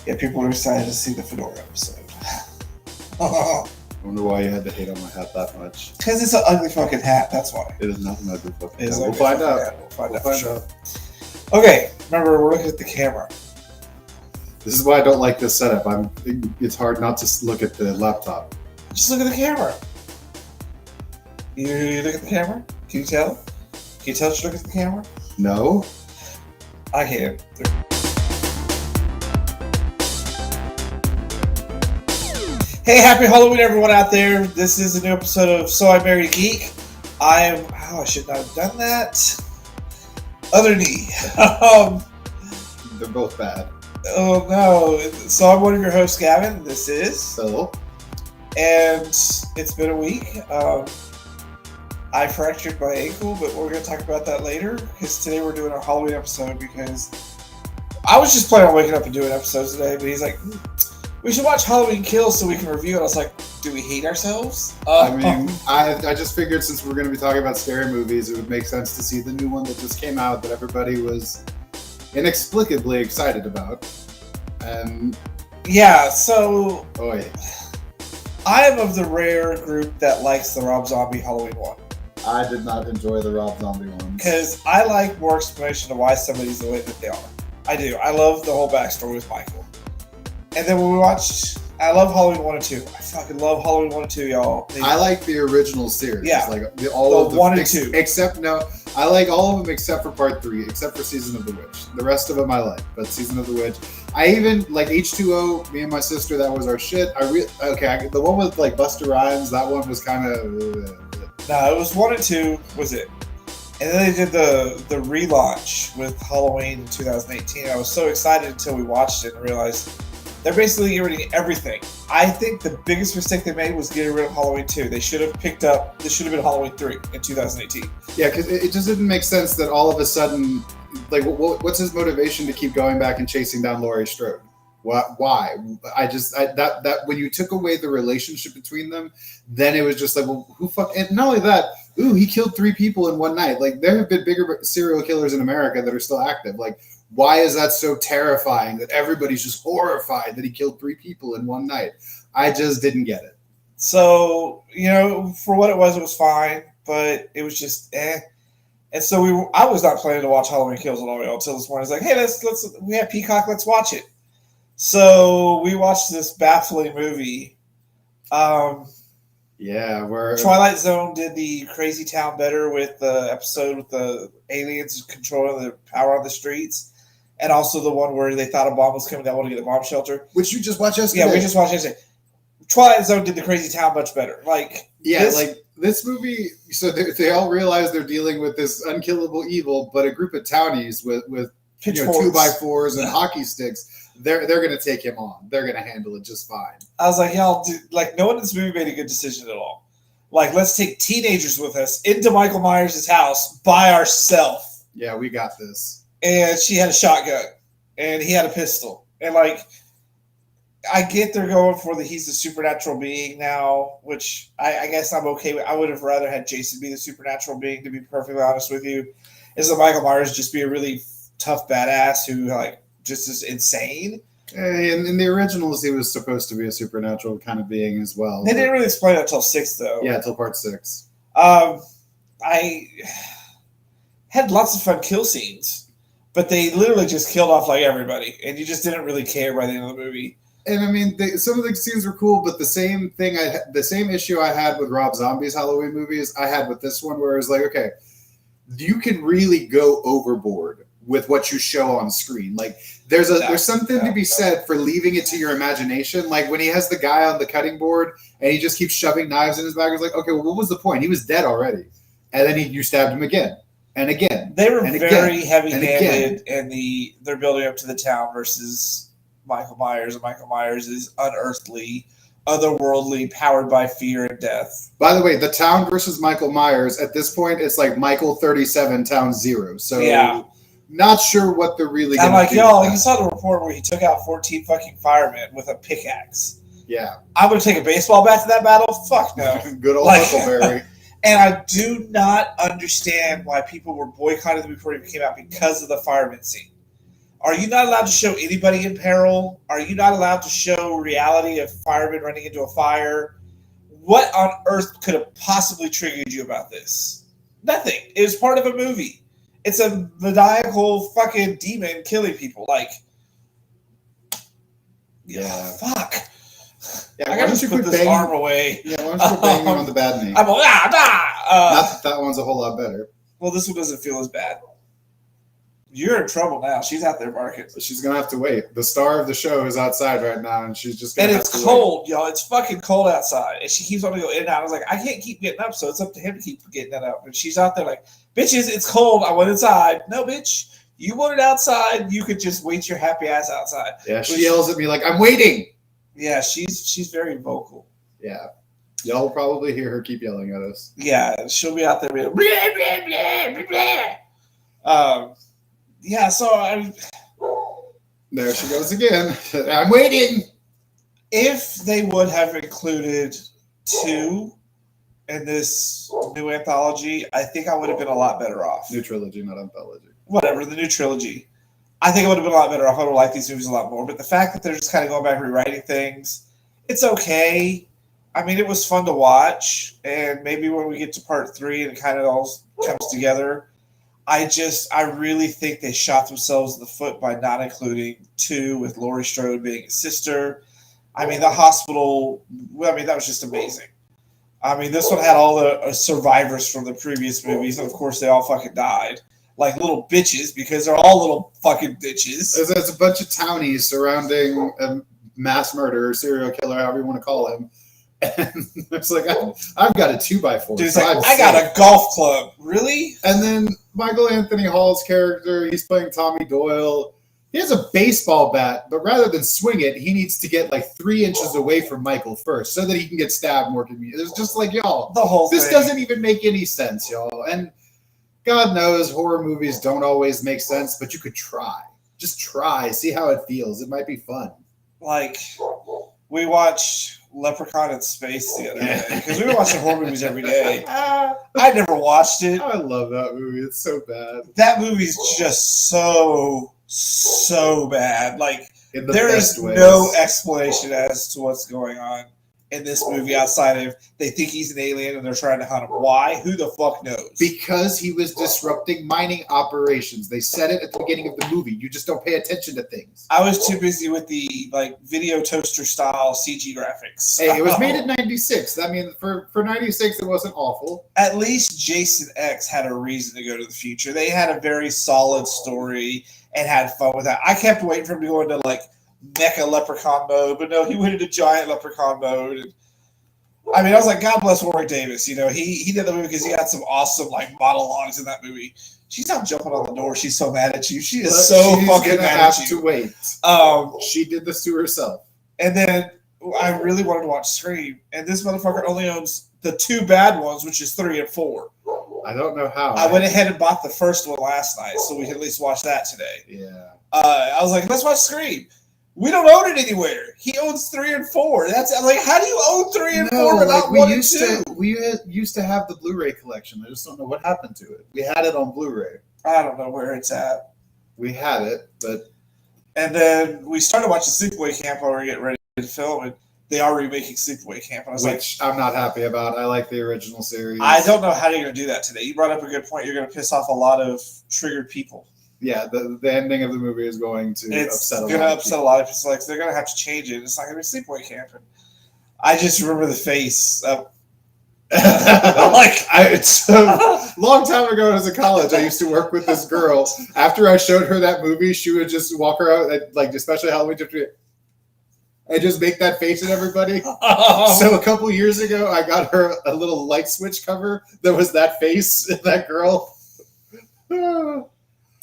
Yeah, people are excited to see the Fedora episode. I wonder why you had to hate on my hat that much. Because it's an ugly fucking hat, that's why. It is not an ugly fucking hat. We'll find out. We'll find out. Okay, remember, we're looking at the camera. This is why I don't like this setup. It's hard not to look at the laptop. Just look at the camera. You look at the camera? Can you tell? Can you tell that you look at the camera? No. I can. Hey, happy Halloween, everyone out there. This is a new episode of So I Married Geek. I should not have done that. Other knee. They're both bad. Oh, no. So I'm one of your hosts, Gavin. This is Phil. And it's been a week. I fractured my ankle, but we're going to talk about that later. Because today we're doing a Halloween episode because I was just planning on waking up and doing episodes today, but he's like, we should watch Halloween Kills so we can review it. I was like, do we hate ourselves? I just figured since we're going to be talking about scary movies, it would make sense to see the new one that just came out that everybody was inexplicably excited about. And yeah, so oh yeah, I am of the rare group that likes the Rob Zombie Halloween one. I did not enjoy the Rob Zombie one because I like more explanation of why somebody's the way that they are. I do. I love the whole backstory with Michael. And then when we watched, I love Halloween 1 and 2. I fucking love Halloween 1 and 2, y'all. I like the original series. Yeah. Like all of the 1 and 2. I like all of them except for part 3, except for Season of the Witch. The rest of them I like, but Season of the Witch. I even like H2O. Me and my sister, that was our shit. The one with like Busta Rhymes, that one was kind of. No, it was 1 and 2. Was it? And then they did the relaunch with Halloween in 2018. I was so excited until we watched it and realized they're basically getting rid of everything. I think the biggest mistake they made was getting rid of Halloween 2. This should have been Halloween 3 in 2018. Yeah, because it just didn't make sense that all of a sudden, like, what's his motivation to keep going back and chasing down Laurie Strode? Why? That when you took away the relationship between them, then it was just like, well, who fuck? And not only that, he killed 3 people in one night. Like, there have been bigger serial killers in America that are still active. Like, why is that so terrifying that everybody's just horrified that he killed 3 people in one night? I just didn't get it. So, for what it was fine, but it was just eh. And so I was not planning to watch Halloween Kills at all until this morning. I was like, hey, we have Peacock, let's watch it. So we watched this baffling movie. Where Twilight Zone did the Crazy Town better with the episode with the aliens controlling the power on the streets. And also the one where they thought a bomb was coming down to get the bomb shelter. Which you just watched yesterday. Yeah, we just watched yesterday. Twilight Zone did the Crazy Town much better. This movie, so they all realize they're dealing with this unkillable evil, but a group of townies with 2x4s and hockey sticks, they're going to take him on. They're going to handle it just fine. I was like, y'all, no one in this movie made a good decision at all. Like, let's take teenagers with us into Michael Myers' house by ourselves. Yeah, we got this. And she had a shotgun, and he had a pistol. And, I get they're going for he's the supernatural being now, which I guess I'm okay with. I would have rather had Jason be the supernatural being, to be perfectly honest with you. Is that Michael Myers just be a really tough badass who, just is insane? In the originals, he was supposed to be a supernatural kind of being as well. They didn't really explain it until 6, though. Yeah, until part 6. I had lots of fun kill scenes. But they literally just killed off everybody, and you just didn't really care by the end of the movie. And I mean, some of the scenes were cool, but the same issue I had with Rob Zombie's Halloween movies, I had with this one, where it was like, okay, you can really go overboard with what you show on screen. Like, there's something to be said for leaving it to your imagination. Like when he has the guy on the cutting board and he just keeps shoving knives in his back, it's like, okay, well, what was the point? He was dead already, and then you stabbed him again. And again, they were very heavy-handed, and they're building up to the town versus Michael Myers, and Michael Myers is unearthly, otherworldly, powered by fear and death. By the way, the town versus Michael Myers, at this point, it's like Michael 37, Town 0. So, yeah. Not sure what they're really going to do. Y'all, you saw the report where he took out 14 fucking firemen with a pickaxe. Yeah. I'm going to take a baseball bat to that battle? Fuck no. Good old Huckleberry. And I do not understand why people were boycotting the movie before it came out because of the fireman scene. Are you not allowed to show anybody in peril? Are you not allowed to show reality of firemen running into a fire? What on earth could have possibly triggered you about this? Nothing. It was part of a movie. It's a maniacal fucking demon killing people. Like, fuck. Yeah, I gotta just put this arm away. Yeah, why don't you quit banging on the bad knee? I'm like, not that one's a whole lot better. Well, this one doesn't feel as bad. You're in trouble now. She's out there barking. She's gonna have to wait. The star of the show is outside right now, and she's just gonna and it's cold, y'all. It's fucking cold outside, and she keeps wanting to go in and out. I was like, I can't keep getting up, so it's up to him to keep getting that up. And she's out there like, bitches, it's cold. I went inside. No, bitch, you wanted outside. You could just wait your happy ass outside. Yeah, she yells at me like, I'm waiting. Yeah, she's very vocal. Yeah. Y'all will probably hear her keep yelling at us. Yeah, she'll be out there being blah, blah, blah, blah. Yeah, so there she goes again. I'm waiting. If they would have included 2 in this new anthology, I think I would have been a lot better off. New trilogy, not anthology. Whatever, the new trilogy. I think I would have been a lot better off. I would have liked these movies a lot more. But the fact that they're just kind of going back and rewriting things, it's okay. I mean, it was fun to watch. And maybe when we get to part 3 and it kind of all comes together, I really think they shot themselves in the foot by not including 2 with Laurie Strode being his sister. I mean, the hospital, that was just amazing. I mean, this one had all the survivors from the previous movies, and of course they all fucking died. Like little bitches, because they're all little fucking bitches. There's a bunch of townies surrounding a mass murderer, serial killer, however you want to call him. And it's like, I've got a 2x4. Dude, so like, I got a golf club. Really? And then Michael Anthony Hall's character, he's playing Tommy Doyle. He has a baseball bat, but rather than swing it, he needs to get like 3 inches away from Michael first so that he can get stabbed more conveniently. It's just like, y'all, the whole this thing doesn't even make any sense, y'all. And God knows horror movies don't always make sense, but you could try. Just try. See how it feels. It might be fun. Like, we watched Leprechaun in Space the other day because we were watching horror movies every day. I never watched it. I love that movie. It's so bad. That movie's just so bad. Like, there is no explanation as to what's going on in this movie outside of they think he's an alien and they're trying to hunt him. Why? Who the fuck knows? Because he was disrupting mining operations. They said it at the beginning of the movie. You just don't pay attention to things. I was too busy with the video toaster style CG graphics. Hey, it was made in 96. I mean, for 96, it wasn't awful. At least Jason X had a reason to go to the future. They had a very solid story and had fun with that. I kept waiting for him to go into mecha leprechaun mode, but no, he went into giant leprechaun mode. And, I mean, I was like, God bless Warwick Davis. You know, he did the movie because he had some awesome monologues in that movie. She's not jumping on the door. She's so mad at you. She is fucking mad at you. She's gonna have to wait. She did this to herself. And then I really wanted to watch Scream, and this motherfucker only owns the 2 bad ones, which is 3 and 4. I don't know how. I went ahead and bought the first one last night, so we can at least watch that today. Yeah. I was like, let's watch Scream. We don't own it anywhere. He owns 3 and 4. I'm like, how do you own 3 and 4 without 1 and 2? We used to have the Blu-ray collection. I just don't know what happened to it. We had it on Blu-ray. I don't know where it's at. We had it, but... And then we started watching Sleepaway Camp while we were getting ready to film, and they are remaking Sleepaway Camp. And I was I'm not happy about. I like the original series. I don't know how you're going to do that today. You brought up a good point. You're going to piss off a lot of triggered people. Yeah, the ending of the movie is going to upset a lot of people. It's going to upset a lot of people. They're going to have to change it. It's not going to be Sleepaway Camp. And I just remember the face. It's a long time ago as a college. I used to work with this girl. After I showed her that movie, she would just walk around, especially Halloween, and just make that face at everybody. So a couple years ago, I got her a little light switch cover that was that face, that girl.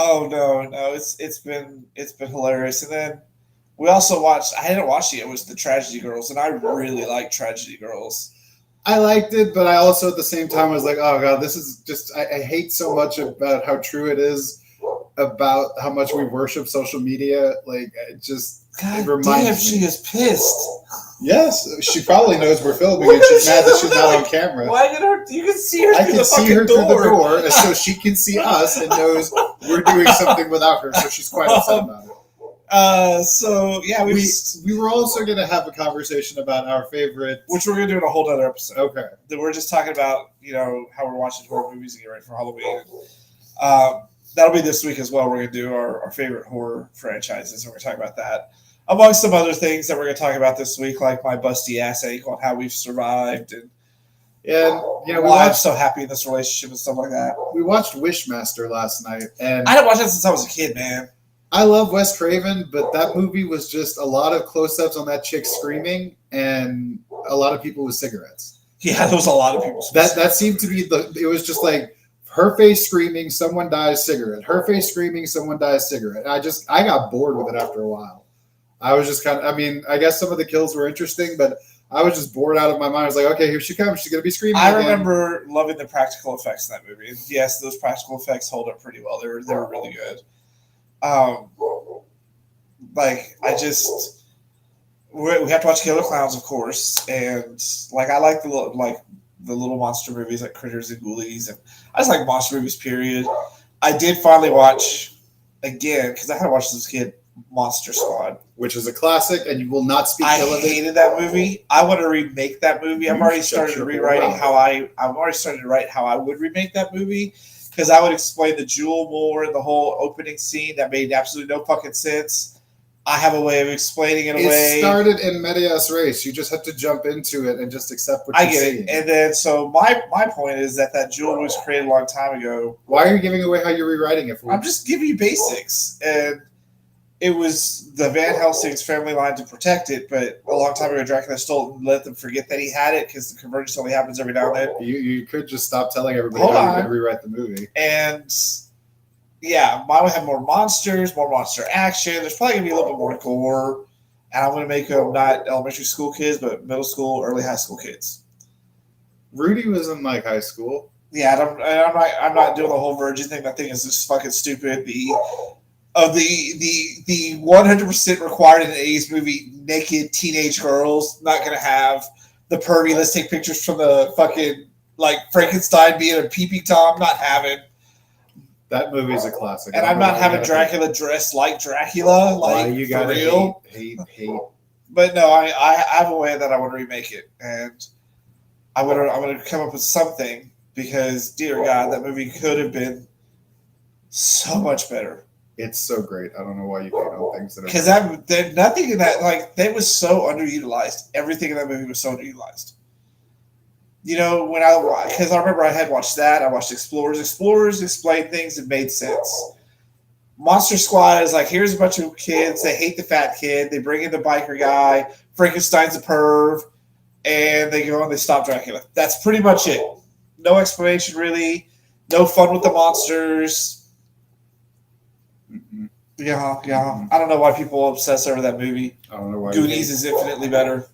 Oh no! It's been hilarious. And then we also watched. I didn't watch it. It was the Tragedy Girls, and I really like Tragedy Girls. I liked it, but I also at the same time was like, oh god, this is just. I hate so much about how true it is about how much we worship social media. It just God damn, she is pissed. Yes, she probably knows we're filming, and she's mad that she's not on camera. Why did her? You can see her. I can see her through the door, so she can see us and knows we're doing something without her. So she's quite upset about it. So yeah, we were also going to have a conversation about our favorite, which we're gonna do in a whole other episode. Okay. That we're just talking about, how we're watching horror movies and get ready for Halloween. That'll be this week as well. We're gonna do our favorite horror franchises, and we're gonna talk about that, among some other things that we're gonna talk about this week, like my busty ass ankle and how we've survived, and why I'm so happy in this relationship and stuff like that. We watched Wishmaster last night, and I didn't watch that since I was a kid, man. I love Wes Craven, but that movie was just a lot of close-ups on that chick screaming and a lot of people with cigarettes. Yeah, there was a lot of people. That seemed to be it was just like her face screaming, someone dies, cigarette. Her face screaming, someone dies, cigarette. I got bored with it after a while. I was just I guess some of the kills were interesting, but I was just bored out of my mind. I was like, okay, here she comes. She's going to be screaming I again. remember loving the practical effects in that movie. And yes, those practical effects hold up pretty well. They were really good. We have to watch Killer Clowns, of course, and I like the little monster movies like Critters and Ghoulies, and I just like monster movies. Period. I did finally watch again because I had watched this kid Monster Squad, which is a classic, and you will not speak ill of it. I hated that movie. I want to remake that movie. I've already started rewriting I've already started to write how I would remake that movie. Because I would explain the jewel more in the whole opening scene that made absolutely no fucking sense. I have a way of explaining it away. It started in medias res. You just have to jump into it and just accept what you're seeing. I get it. And then, so my point is that jewel was created a long time ago. Why are you giving away how you're rewriting it for? I'm just giving you basics. And it was the Van Helsing's family line to protect it, but a long time ago, Dracula stole it and let them forget that he had it because the convergence only happens every now and then. You could just stop telling everybody how you're going to rewrite the movie. And yeah, mine would have more monsters, more monster action. There's probably going to be a little bit more gore. And I'm going to make them not elementary school kids, but middle school, early high school kids. Rudy was in high school. Yeah, I'm not doing the whole virgin thing. That thing is just fucking stupid. The 100% required in an 80s movie, naked teenage girls, not going to have the pervy, let's take pictures from the fucking, Frankenstein being a pee-pee Tom, not having. That movie's a classic. And I'm not having Dracula dressed like Dracula, you got for real. Hate. But no, I have a way that I want to remake it. And I'm going to come up with something because, dear God, that movie could have been so much better. It's so great. I don't know why you hate on things that are because nothing in that that was so underutilized. Everything in that movie was so underutilized. Because I remember I had watched that. I watched Explorers. Explorers explained things that made sense. Monster Squad is here's a bunch of kids. They hate the fat kid. They bring in the biker guy. Frankenstein's a perv, and they go and they stop Dracula. That's pretty much it. No explanation really. No fun with the monsters. Mm-hmm. Yeah. I don't know why people obsess over that movie. I don't know why. Goonies is infinitely better.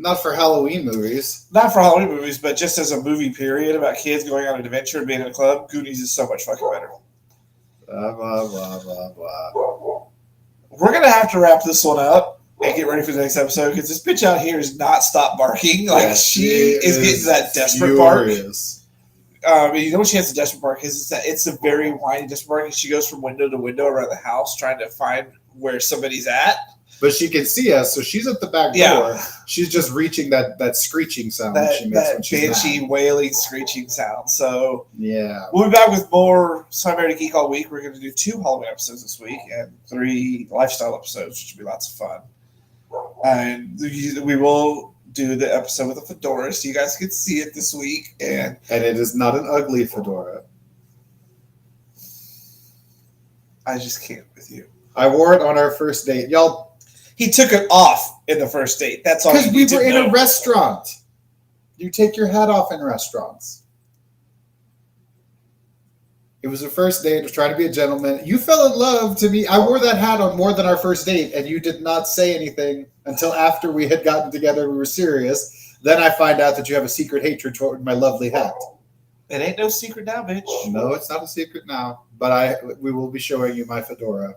Not for Halloween movies. Not for Halloween movies, but just as a movie period about kids going on an adventure and being in a club, Goonies is so much fucking better. Blah, blah, blah, blah, blah. We're going to have to wrap this one up and get ready for the next episode because this bitch out here is not stop barking. She is getting that desperate bark. You know what she has a desperate bark is that it's a very whiny desperate bark. And she goes from window to window around the house trying to find where somebody's at. But she can see us, so she's at the back door. She's just reaching that screeching sound that she makes when she's banshee mad. Wailing screeching sound. So yeah, we'll be back with more So I Married a Geek all week. We're going to do 2 Halloween episodes this week and 3 lifestyle episodes, which will be lots of fun. And we will do the episode with a fedora, so you guys can see it this week. And it is not an ugly fedora. I just can't with you. I wore it on our first date, y'all. He took it off in the first date. That's all. Because we were in a restaurant. You take your hat off in restaurants. It was a first date. I was trying to be a gentleman. You fell in love to me. I wore that hat on more than our first date, and you did not say anything until after we had gotten together. We were serious. Then I find out that you have a secret hatred toward my lovely hat. It ain't no secret now, bitch. No, it's not a secret now. But we will be showing you my fedora.